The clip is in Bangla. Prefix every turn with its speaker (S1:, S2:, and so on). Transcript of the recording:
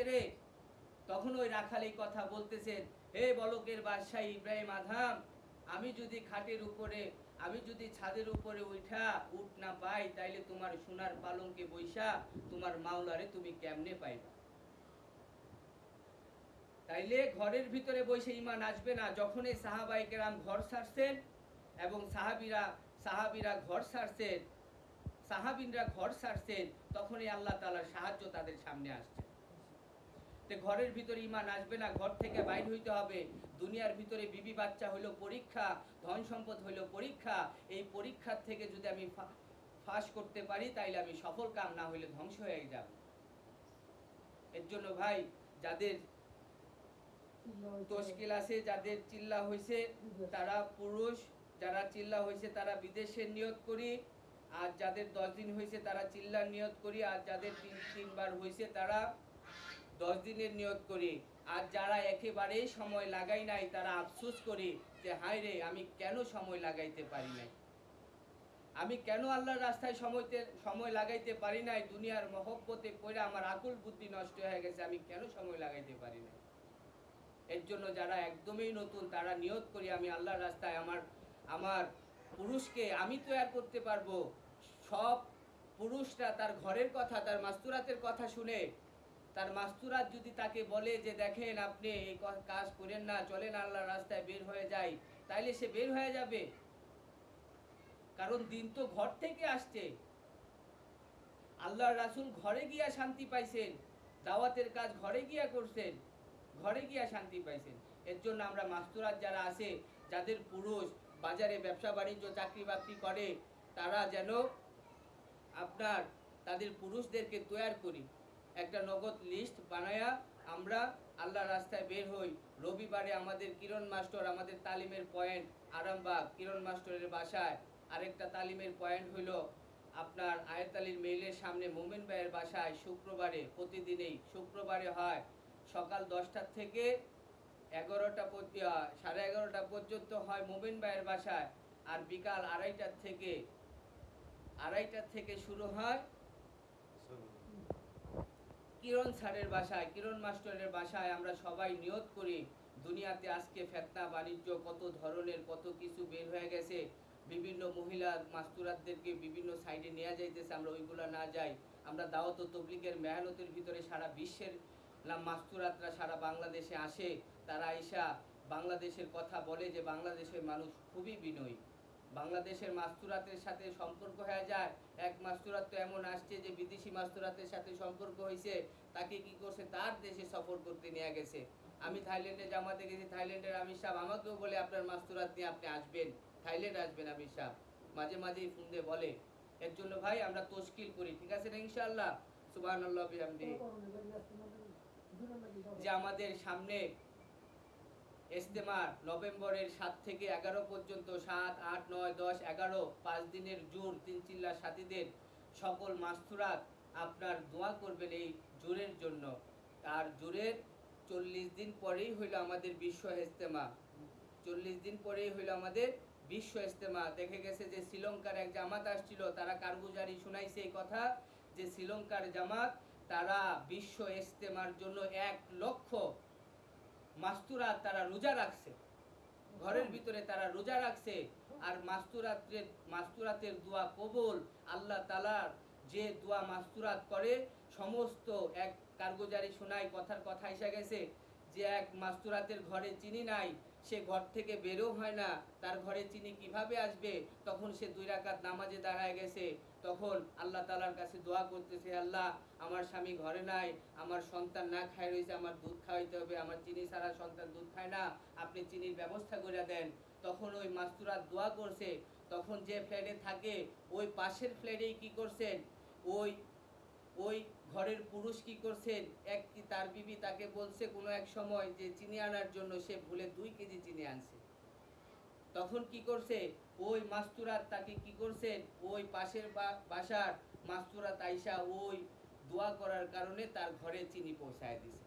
S1: রে, তখন ওই রাখাল এই কথা বলতেছেন, হে বলকের বাদশাহ ইব্রাহিম আদম, আমি যদি খাটের উপরে, আমি যদি ছাদের উপরে উঠ না পাই, তাইলে তোমার সোনার পালঙ্কে বৈশা তোমার মাওলারে তুমি কেমনে পাইবা? তাইলে ঘরের ভিতরে বসে ঈমান আসবে না। যখনই সাহাবায়ে কেরাম ঘর ছাড়ছেন এবং সাহাবীরা ঘর ছাড়ছেন, সাহাবীনরা ঘর ছাড়ছেন, তখনই আল্লাহ তাআলার সাহায্য তাদের সামনে আসছে। তো ঘরের ভিতরে ঈমান আসবে না, ঘর থেকে বাইর হইতে হবে। দুনিয়ার ভিতরে বিবি বাচ্চা হইল পরীক্ষা, ধন সম্পদ হইল পরীক্ষা। এই পরীক্ষার থেকে যদি আমি ফাঁস করতে পারি, তাইলে আমি সফল কাম, না হইলে ধ্বংস হয়ে যাব। এর জন্য ভাই, যাদের তশকিল আছে, যাদের চিল্লা হয়েছে তারা পুরুষ, যারা চিল্লা হয়েছে তারা বিদেশের নিয়ত করি, আর যাদের 10 দিন হয়েছে তারা চিল্লার নিয়ত করি, আর যাদের তিনবার হয়েছে তারা 10 দিনের নিয়ত করি। আর যারা একেবারেই সময় লাগাই নাই তারা আফসোস করি যে হায় রে, আমি কেন সময় লাগাইতে পারি নাই, আমি কেন আল্লাহর রাস্তায় সময় লাগাইতে পারি নাই, দুনিয়ার মহব্বতে পড়ে আমার আকল বুদ্ধি নষ্ট হয়ে গেছে, আমি কেন সময় লাগাইতে পারি নাই। এর জন্য যারা একদমই নতুন তারা নিয়ত করি, আমি আল্লাহর রাস্তায় আমার পুরুষকে আমি তৈয়ার করতে পারবো। সব পুরুষরা তার ঘরের কথা, তার মাস্তুরাতের কথা শুনে, তার মাস্তুরাত যদি তাকে বলে যে দেখেন আপনি এই কাজ করেন না, চলেন আল্লাহর রাস্তায় বের হয়ে যাই, তাইলে সে বের হয়ে যাবে। কারণ দিন তো ঘর থেকে আসছে। আল্লাহর রাসূল ঘরে গিয়া শান্তি পাইছেন, দাওয়াতের কাজ ঘরে গিয়া করছেন, ঘরে গিয়া শান্তি পাইছেন। এর জন্য আমরা মাস্তুরাত যারা আছে, যাদের পুরুষ বাজারে ব্যবসা বাণিজ্য চাকরি বাকরি করে, তারা যেন আপনার তাদের পুরুষদেরকে তৈয়ার করি, একটা নগদ লিস্ট বানায়া আমরা আল্লাহর রাস্তায় বের হই। রবিবারে আমাদের কিরণ মাস্টার, আমাদের তালিমের পয়েন্ট আরামবাগ কিরণ মাস্টারের বাসায়, আরেকটা তালিমের পয়েন্ট হইল আপনার আয়াতালির মেইলের সামনে মোমেন ভাইয়ের বাসায়। শুক্রবারে, প্রতিদিনই শুক্রবারে হয় সকাল 10টা থেকে 11টা পর্যন্ত হয় মোমেন ভাইয়ের বাসায়, আর বিকাল আড়াইটা থেকে শুরু হয় কিরণ স্যারের বাসায়, কিরণ মাস্টারের বাসায়। আমরা সবাই নিয়ত করি, দুনিয়াতে আজকে ফেতনা বাণিজ্য কত ধরনের, কত কিছু বের হয়ে গেছে, বিভিন্ন মহিলা মাস্তুরাতদেরকে বিভিন্ন সাইডে নিয়ে যাইতেছে, আমরা ওইগুলা না যাই। আমরা দাওয়াত ও তবলিগের মেহনতের ভিতরে সারা বিশ্বের মাস্তুরাতরা সারা বাংলাদেশে আসে, তারা আইসা বাংলাদেশের কথা বলে যে বাংলাদেশের মানুষ খুবই বিনয়ী। বাংলাদেশের মাস্তুরাতের সাথে সম্পর্ক হয়ে যায়। এক মাস্তুরাত তো এমন আসছে যে বিদেশি মাস্তুরাতের সাথে সম্পর্ক হয়েছে, তাকে কি করছে তার দেশে সফর করতে নিয়ে গেছে। আমি থাইল্যান্ডে জামাতে গেছি, থাইল্যান্ডের আমির সাহেব আমাকেও বলে আপনার মাস্তুরাত নিয়ে আপনি আসবেন, থাইল্যান্ড আসবেন আমির সাহেব, মাঝে মাঝেই ফোন দিয়ে বলে। এর জন্য ভাই আমরা তশকিল করি, ঠিক আছে না ইনশাআল্লাহ? সুবহানাল্লাহ বিহামদিহি। যে আমাদের সামনে ইজতেমা নভেম্বরের 7 থেকে 11 পর্যন্ত, 7, 8, 9, 10, 11 5 দিনের জোর, তিন চিল্লা সাথীদের সকল মাস্তুরাত আপনার দোয়া করবেন এই জোরের জন্য। আর জোরের 40 দিন পরেই হইল আমাদের বিশ্ব ইজতেমা, 40 দিন পরেই হইল আমাদের বিশ্ব ইজতেমা। দেখে গেছে যে শ্রীলঙ্কার এক জামাত আসছিল, তারা কারগুজারি শুনাইছে এই কথা যে শ্রীলঙ্কার জামাত তারা বিশ্ব ইজতেমার জন্য 1 লক্ষ মাস্তুরাত তারা রোজা রাখছে, ঘরের ভিতরে তারা রোজা রাখছে। আর মাস্তুরাতের দোয়া কবুল, আল্লাহ তাআলার যে দোয়া মাস্তুরাত করে সমস্ত, এক কারগুজারি শোনায়, কথার কথা এসে গেছে যে এক মাস্তুরাতের ঘরে চিনি নাই, সে ঘর থেকে বেরো হয় না, তার ঘরে চিনি কিভাবে আসবে? তখন সে 2 রাকাত নামাজে দাঁড়ায় গেছে, তখন আল্লাহ তাআলার কাছে দোয়া করতেছে, আল্লাহ আমার স্বামী ঘরে নাই, আমার সন্তান না খায় রয়েছে, আমার দুধ খাওয়াইতে হবে, আমার চিনি ছাড়া সন্তান দুধ খায় না, আপনি চিনির ব্যবস্থা করে দেন। তখন ওই মাস্তুরাত দোয়া করছে, তখন যে ফ্ল্যাটে থাকে ওই পাশের ফ্ল্যাটেই কি করছেন, ওই ঘরের পুরুষ কি করছেন, তার বিবি তাকে বলছে কোনো এক সময় যে চিনি আনার জন্য, সে ভুলে 2 কেজি চিনি আনছে। তখন কি করছে ওই মাস্তুরাত তাকে কি করছেন, ওই পাশের বাসার মাস্তুরাত আইসা ওই দোয়া করার কারণে তার ঘরে চিনি পৌঁছায় দিছে।